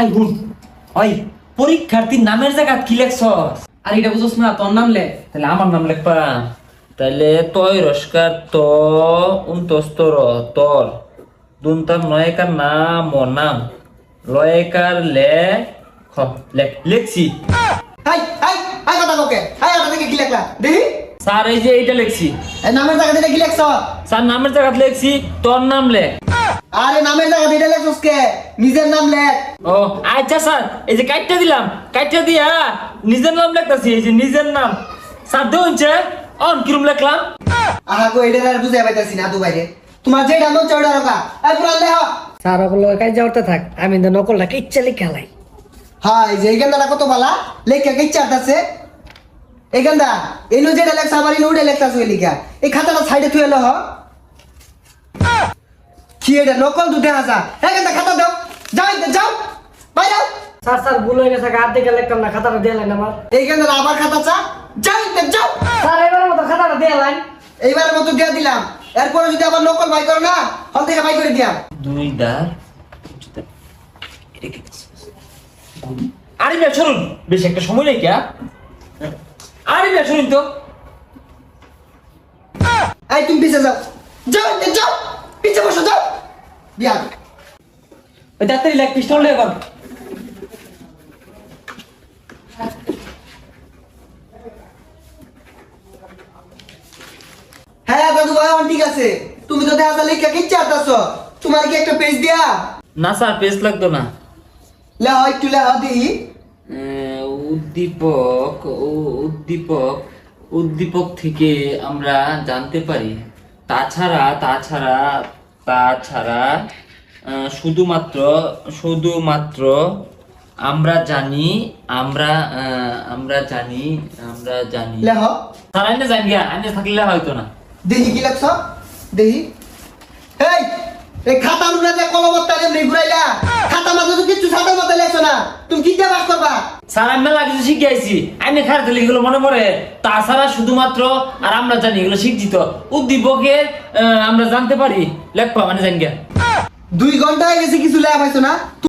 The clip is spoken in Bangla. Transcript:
আই হুন ওই পরীক্ষার্থীর নামের জায়গা কি লেখছস? আর এটা বুঝছ না, তোর নাম লেখ। তাহলে আমার নাম লেখবা। তাহলে তয় রস্কার ত উন্তস্তর তর দুনতাম নয়কার নাম ও নাম লয়কার লে খ লেখছি। হাই হাই হাই কথা কোকে হাই কথা থেকে কি লেখলা দেখি স্যার এই যে এইটা লেখছি। এই নামের জায়গা দিতে কি লেখছ? স্যার নামের জায়গা লেখছি, তোর নাম লেখ। আরে নামের জায়গা দিতে লেখছস কে? নিজের নাম লেখ। ও আচ্ছা স্যার, এই যে কাইটটা দিলাম, কাইটটা দিয়া নিজের নাম লেখতাছি, এই যে নিজের নাম। স্যার দেখুনছে অন কিরম লেখলাম। আহা গো এটা আর বুঝাই পাইতাছি না দুবাইরে। তোমার যেটা মন চাই ওটা রাখা। এই পুরা লেখ। স্যার ওগুলো কাজ যাওয়াতে থাক, আমি তো নকলটাকে ইচ্ছা লিখে হালাই। হাই যে এইখানটা কত বালা লেখা কি চাটাছে এইখানটা এনো যেটা লেখছ আবার এনো ওটা লেখতাছ ওই লিখা এই খাতাটা সাইডে থুয়ে হ কি এটা নকল দুধে হাসা এইখানটা খাতা দাও যাও যাও বাইরে স্যার স্যার ভুল হয়ে গেছে, হাত দিকে লিখতাম না, খাতাটা দিয়ে লাইন আমার। এইখানটা আবার খাতা চা যাও যাও স্যার এবারের মতো খাতাটা দিয়ে লাইন। এইবারের মতো দিয়ে দিলাম, এরপরে যদি আবার নকল বাই করো না হল থেকে বাই করে দিয়াম। দুই দা আরে ভাই শুনুন, বেশ একটা সময় নেই কিয়া। আরে ভাই শুনুন তো, এই তুমি পিছে যাও যাও যাও পিছে বসো যাও বিয়া ওই তাড়াতাড়ি লেখ, পিস্টল লেখ এখন। হ্যাঁ দাদু ভাই ঠিক আছে, তুমি তো দেখা লেখা কি চাটাছ তোমার কি একটা পেজ দিয়া না স্যার পেজ লাগতো না। লেহ একটু লেহ দিই উদ্দীপক উদ্দীপক উদ্দীপক থেকে আমরা জানতে পারি। তাছাড়া তাছাড়া তাছাড়া শুধুমাত্র শুধুমাত্র আমরা জানি আমরা আমরা জানি আমরা জানি। লেহ স্যার আইনে জানি গিয়া, আইনে থাকলে হয়তো না। দেখি কি লেখছ দেখি এই এই খাতা উড়া যে কলমটা রে ঘুরাইলা খাতা মাঝে তো কিছু সাদা মতো লেখছ না তুমি কি দিয়ে বাস করবা? স্যার আমি মেলা কিছু শিখে আইছি, আইনে খারাপ এগুলো মনে পড়ে। তাছাড়া শুধুমাত্র আর আমরা জানি, এগুলো শিখছি তো। উদ্দীপকের আমরা জানতে পারি লেখবা মানে জানি গিয়া। 2 ঘন্টা হয়ে গেছে কিছু লেখা পাইছো না।